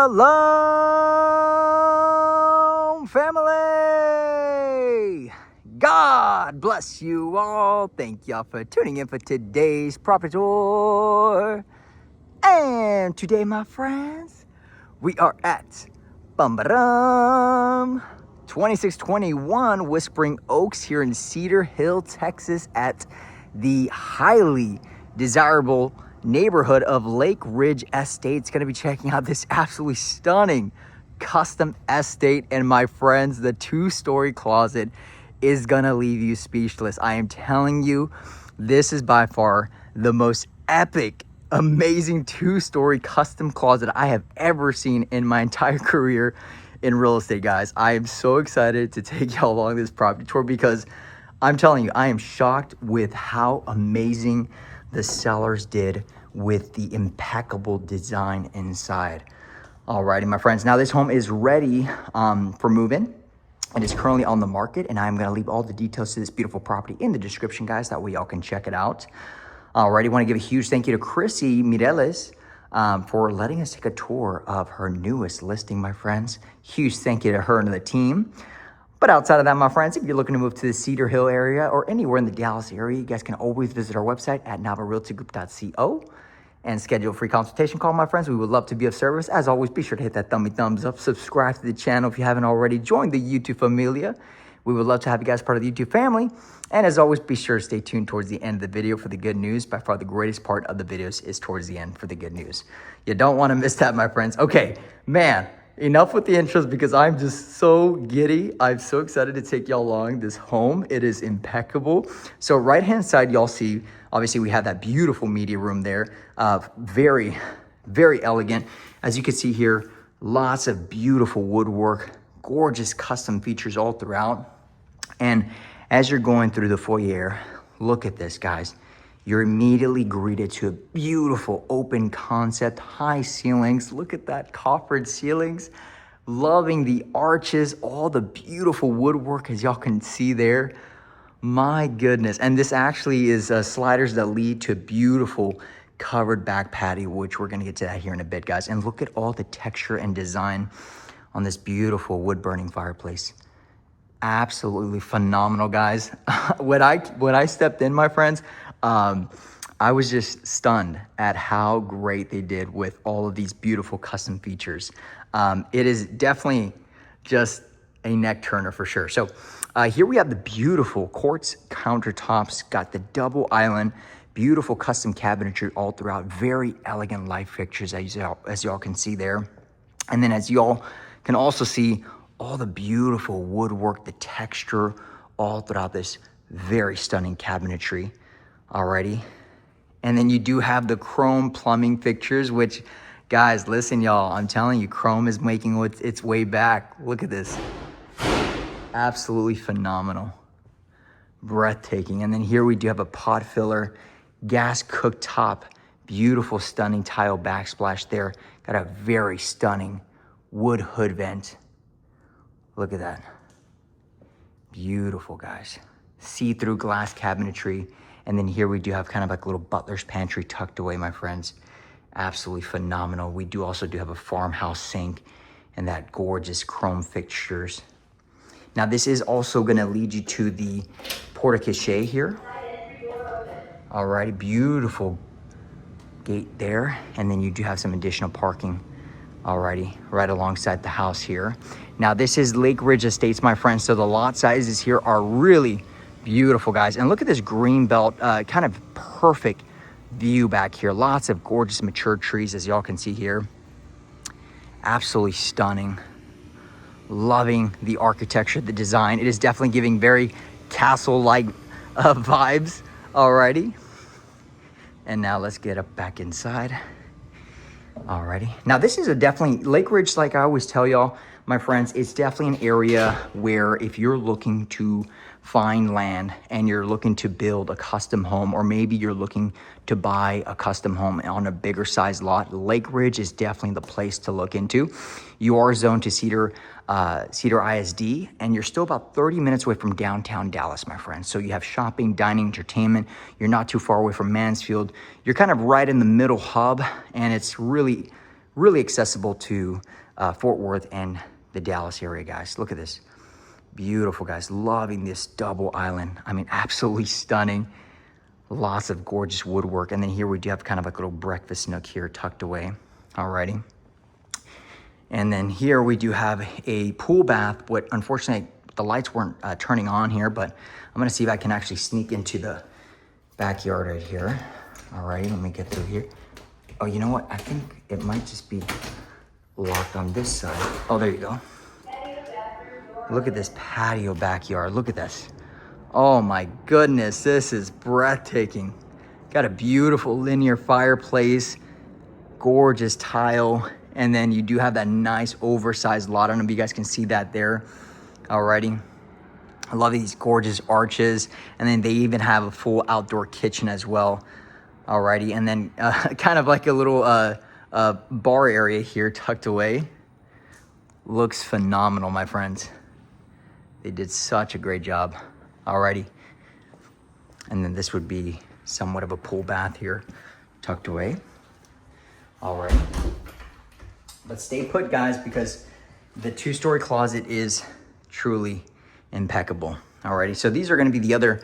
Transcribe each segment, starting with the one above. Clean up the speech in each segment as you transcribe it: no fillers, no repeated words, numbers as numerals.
Shalom, family. God bless you all. Thank y'all for tuning in for today's property tour. And today, my friends, we are at 2621 Whispering Oaks here in Cedar Hill, Texas, at the highly desirable neighborhood of Lakeridge Estates. Going to be checking out this absolutely stunning custom estate, and my friends, the two-story closet is gonna leave you speechless. I am telling you, this is by far the most epic, amazing two-story custom closet I have ever seen in my entire career in real estate, guys. I am so excited to take y'all along this property tour because I'm telling you, I am shocked with how amazing the sellers did with the impeccable design inside. Alrighty, my friends. Now this home is ready for move-in. It is currently on the market, and I'm gonna leave all the details to this beautiful property in the description, guys. That way y'all can check it out. Alrighty, want to give a huge thank you to Chrissy Mireles for letting us take a tour of her newest listing, my friends. Huge thank you to her and the team. But outside of that, my friends, if you're looking to move to the Cedar Hill area or anywhere in the Dallas area, you guys can always visit our website at navarealtygroup.co and schedule a free consultation call, my friends. We would love to be of service. As always, be sure to hit that thumbs up, subscribe to the channel if you haven't already, join the YouTube familia. We would love to have you guys part of the YouTube family. And as always, be sure to stay tuned towards the end of the video for the good news. By far, the greatest part of the videos is towards the end for the good news. You don't want to miss that, my friends. Okay, man. Enough with the intros because I'm just so giddy. I'm so excited to take y'all along this home. It is impeccable. So right hand side, y'all see, obviously we have that beautiful media room there. Very, very elegant. As you can see here, lots of beautiful woodwork, gorgeous custom features all throughout. And as you're going through the foyer, look at this, guys. You're immediately greeted to a beautiful open concept, high ceilings. Look at that, coffered ceilings. Loving the arches, all the beautiful woodwork as y'all can see there. My goodness. And this actually is sliders that lead to a beautiful covered back patio, which we're gonna get to that here in a bit, guys. And look at all the texture and design on this beautiful wood burning fireplace. Absolutely phenomenal, guys. When I stepped in, my friends, I was just stunned at how great they did with all of these beautiful custom features. It is definitely just a neck turner for sure. So here we have the beautiful quartz countertops, got the double island, beautiful custom cabinetry all throughout, very elegant light fixtures as y'all can see there. And then as y'all can also see, all the beautiful woodwork, the texture all throughout this very stunning cabinetry. Alrighty. And then you do have the chrome plumbing fixtures, which, guys, listen, y'all, I'm telling you, chrome is making its way back. Look at this. Absolutely phenomenal. Breathtaking. And then here we do have a pot filler, gas cooktop, beautiful, stunning tile backsplash there. Got a very stunning wood hood vent. Look at that. Beautiful, guys. See-through glass cabinetry. And then here we do have kind of like a little butler's pantry tucked away, my friends. Absolutely phenomenal. We do also have a farmhouse sink and that gorgeous chrome fixtures. Now this is also gonna lead you to the porte-cochere here. Alrighty, beautiful gate there. And then you do have some additional parking, alrighty, right alongside the house here. Now this is Lakeridge Estates, my friends. So the lot sizes here are really beautiful, guys. And look at this green belt, kind of perfect view back here. Lots of gorgeous mature trees, as y'all can see here. Absolutely stunning. Loving the architecture, the design. It is definitely giving very castle-like vibes. Alrighty. And now let's get up back inside. Alrighty. Now this is definitely, Lakeridge, like I always tell y'all, my friends, it's definitely an area where if you're looking to find land and you're looking to build a custom home, or maybe you're looking to buy a custom home on a bigger size lot, Lakeridge is definitely the place to look into. You are zoned to Cedar ISD, and you're still about 30 minutes away from downtown Dallas, my friends. So you have shopping, dining, entertainment. You're not too far away from Mansfield. You're kind of right in the middle hub, and it's really really accessible to Fort Worth and the Dallas area, guys. Look at this. Beautiful, guys. Loving this double island. I mean, absolutely stunning. Lots of gorgeous woodwork. And then here we do have kind of like a little breakfast nook here tucked away. Alrighty. And then here we do have a pool bath, but unfortunately the lights weren't turning on here, but I'm gonna see if I can actually sneak into the backyard right here. Alrighty, let me get through here. Oh, you know what? I think it might just be locked on this side. Oh, there you go. Look at this patio backyard. Look at this. Oh my goodness, this is breathtaking. Got a beautiful linear fireplace, gorgeous tile, and then you do have that nice oversized lot. I don't know if you guys can see that there. Alrighty. I love these gorgeous arches, and then they even have a full outdoor kitchen as well. Alrighty, and then kind of like a little bar area here tucked away. Looks phenomenal, my friends. They did such a great job. Alrighty. And then this would be somewhat of a pool bath here tucked away. Alrighty. But stay put, guys, because the 2-story closet is truly impeccable. Alrighty, so these are gonna be the other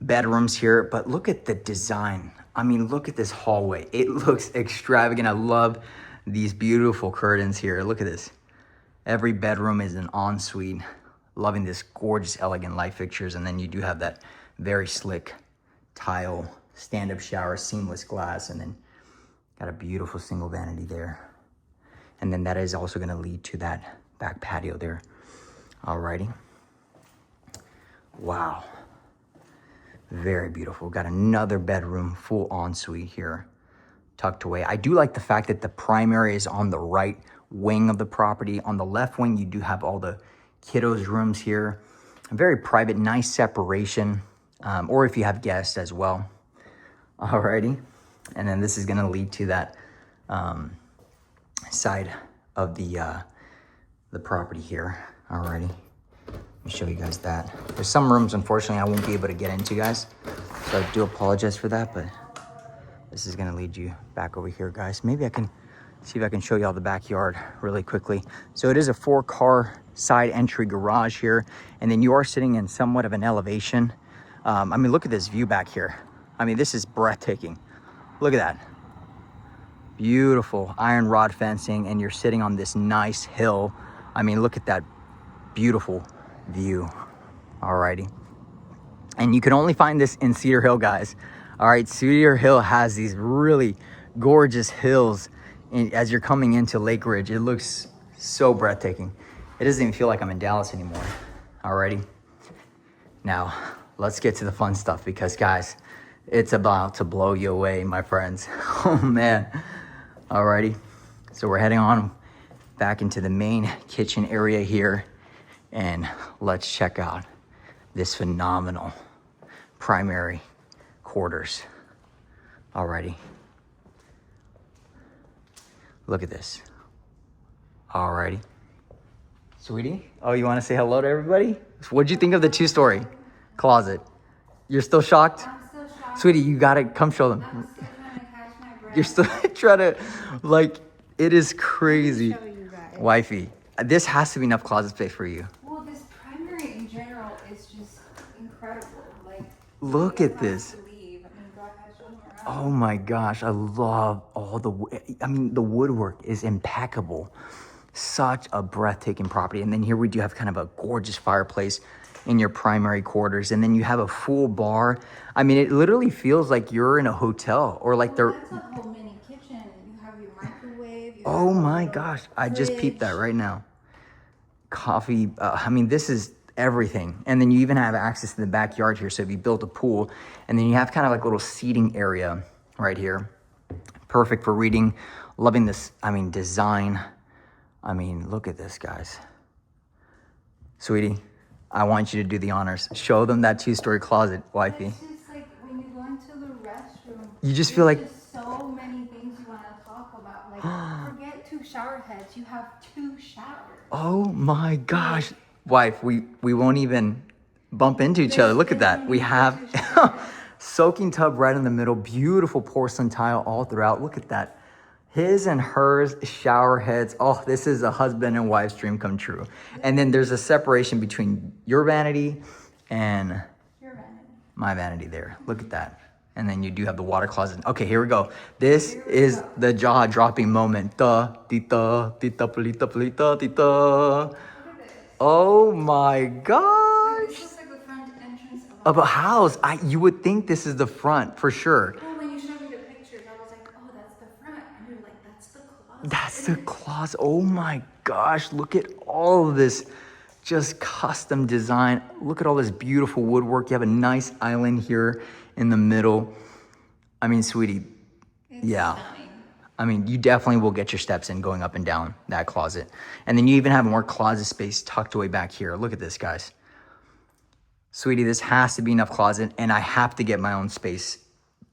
bedrooms here, but look at the design. I mean, look at this hallway. It looks extravagant. I love these beautiful curtains here. Look at this. Every bedroom is an ensuite. Loving this gorgeous, elegant light fixtures. And then you do have that very slick tile, stand-up shower, seamless glass, and then got a beautiful single vanity there. And then that is also gonna lead to that back patio there. Alrighty. Wow. Very beautiful. Got another bedroom, full ensuite here, tucked away. I do like the fact that the primary is on the right wing of the property. On the left wing, you do have all the kiddos' rooms here. Very private, nice separation, or if you have guests as well. Alrighty. And then this is gonna lead to that side of the property here. Alrighty. Let me show you guys that. There's some rooms, unfortunately, I won't be able to get into, guys. So I do apologize for that, but this is gonna lead you back over here, guys. Maybe I can see if I can show you all the backyard really quickly. So it is a 4-car side entry garage here, and then you are sitting in somewhat of an elevation. I mean, look at this view back here. I mean, this is breathtaking. Look at that. Beautiful iron rod fencing, and you're sitting on this nice hill. I mean, look at that beautiful view. Alrighty. And you can only find this in Cedar Hill, guys. All right, Cedar Hill has these really gorgeous hills as you're coming into Lakeridge. It looks so breathtaking. It doesn't even feel like I'm in Dallas anymore. Alrighty. Now, let's get to the fun stuff because, guys, it's about to blow you away, my friends. Oh, man. Alrighty. So we're heading on back into the main kitchen area here, and let's check out this phenomenal primary quarters. Alrighty. Look at this. Alrighty. Sweetie, oh, you want to say hello to everybody? What'd you think of the 2-story closet? You're still shocked? I'm still shocked. Sweetie, you gotta come show them. I'm still trying to catch my breath. You're still trying to, like, it is crazy. Show you guys. Wifey, this has to be enough closet space for you. Well, this primary in general is just incredible. Like, Look at this. Go ahead, show them around. Oh my gosh, I love all the woodwork is impeccable. Such a breathtaking property. And then here we do have kind of a gorgeous fireplace in your primary quarters. And then you have a full bar. I mean, it literally feels like you're in a hotel or like Well, that's a whole mini kitchen. You have your microwave. You Oh have my your gosh, I just peeped that fridge. right now. Coffee, I mean, this is everything. And then you even have access to the backyard here. So if you built a pool, and then you have kind of like a little seating area right here. Perfect for reading. Loving this, I mean, design. I mean, look at this, guys. Sweetie, I want you to do the honors. Show them that 2-story closet, wifey. It's just like when you go into the restroom, You just feel like, there's just so many things you want to talk about. Like, forget 2 shower heads. You have 2 showers. oh my gosh. Wife, we won't even bump into each other. Look at that. We have soaking tub right in the middle. Beautiful porcelain tile all throughout. Look at that. His and hers shower heads. Oh, this is a husband and wife's dream come true. And then there's a separation between your vanity and Your vanity. my vanity there. Look at that. And then you do have the water closet. Okay, here we go. This is the jaw-dropping moment. Oh my gosh. This looks like the front entrance of Of a house. You would think this is the front for sure. Well, when you showed me the pictures, I was like, oh, that's the front. And you're like, that's the closet. That's the closet. Oh my gosh. Look at all of this just custom design. Look at all this beautiful woodwork. You have a nice island here in the middle. I mean, sweetie, yeah. Stunning. I mean, you definitely will get your steps in going up and down that closet. And then you even have more closet space tucked away back here. Look at this, guys. Sweetie, this has to be enough closet, and I have to get my own space.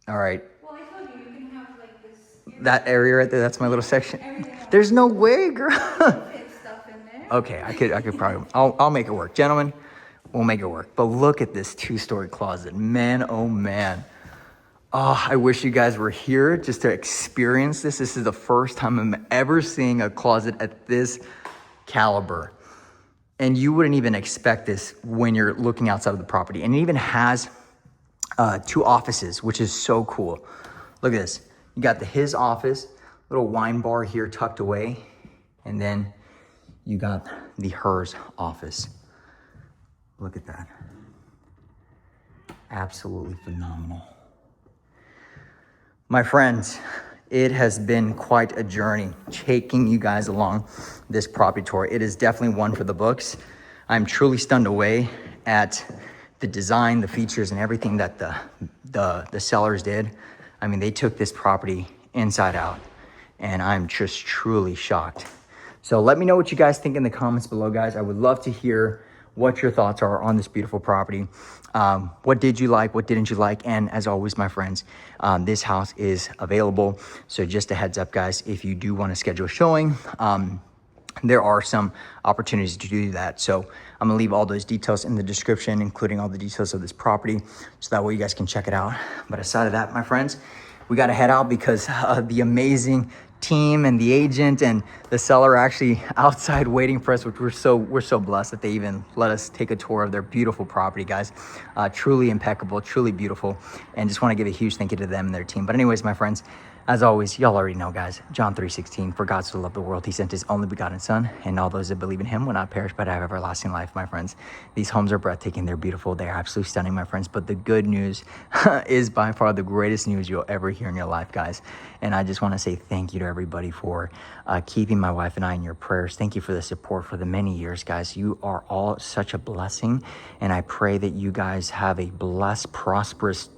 All right. Well, I told you, you can have like this. That area right there, that's my little section. Everything else. There's no way, girl. Fit stuff in there. Okay, I could probably, I'll make it work. Gentlemen, we'll make it work. But look at this 2-story closet. Man, oh man. Oh, I wish you guys were here just to experience this. This is the first time I'm ever seeing a closet at this caliber. And you wouldn't even expect this when you're looking outside of the property. And it even has 2 offices, which is so cool. Look at this. You got his office, little wine bar here tucked away. And then you got the hers office. Look at that. Absolutely phenomenal. My friends, it has been quite a journey taking you guys along this property tour. It is definitely one for the books. I'm truly stunned away at the design, the features, and everything that the sellers did. I mean, they took this property inside out, and I'm just truly shocked. So let me know what you guys think in the comments below, guys. I would love to hear what your thoughts are on this beautiful property. What did you like? What didn't you like? And as always, my friends, this house is available. So just a heads up, guys, if you do want to schedule a showing, there are some opportunities to do that. So I'm gonna leave all those details in the description, including all the details of this property, so that way you guys can check it out. But aside of that, my friends, we got to head out because the amazing team and the agent and the seller are actually outside waiting for us, which we're so blessed that they even let us take a tour of their beautiful property, guys. Truly impeccable, truly beautiful, and just want to give a huge thank you to them and their team. But anyways, my friends, as always, y'all already know, guys, John 3:16, for God so loved the world, he sent his only begotten son, and all those that believe in him will not perish but have everlasting life. My friends, these homes are breathtaking, they're beautiful, they're absolutely stunning, my friends. But the good news is by far the greatest news you'll ever hear in your life, guys. And I just want to say thank you to everybody for keeping my wife and I in your prayers. Thank you for the support for the many years, guys. You are all such a blessing, and I pray that you guys have a blessed, prosperous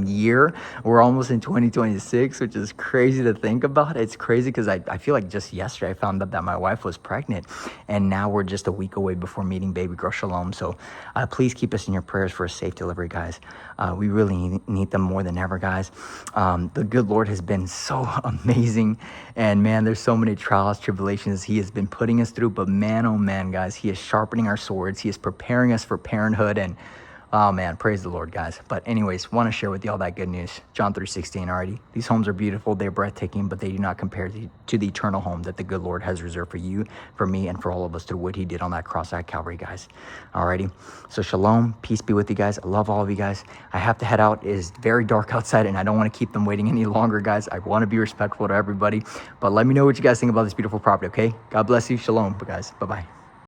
year. We're almost in 2026, which is crazy to think about. It's crazy because I feel like just yesterday I found out that my wife was pregnant, and now we're just a week away before meeting baby girl Shalom. So please keep us in your prayers for a safe delivery, guys. We really need them more than ever, guys. The good Lord has been so amazing, and man, there's so many trials, tribulations he has been putting us through, but man, oh man, guys, he is sharpening our swords. He is preparing us for parenthood, and oh man, praise the Lord, guys. But anyways, want to share with you all that good news. John 3:16 already. These homes are beautiful, they're breathtaking, but they do not compare to the eternal home that the good Lord has reserved for you, for me, and for all of us through what he did on that cross at Calvary, guys. Alrighty. So shalom, peace be with you guys. I love all of you guys. I have to head out. It is very dark outside, and I don't want to keep them waiting any longer, guys. I want to be respectful to everybody. But let me know what you guys think about this beautiful property, okay? God bless you. Shalom, guys. Bye-bye.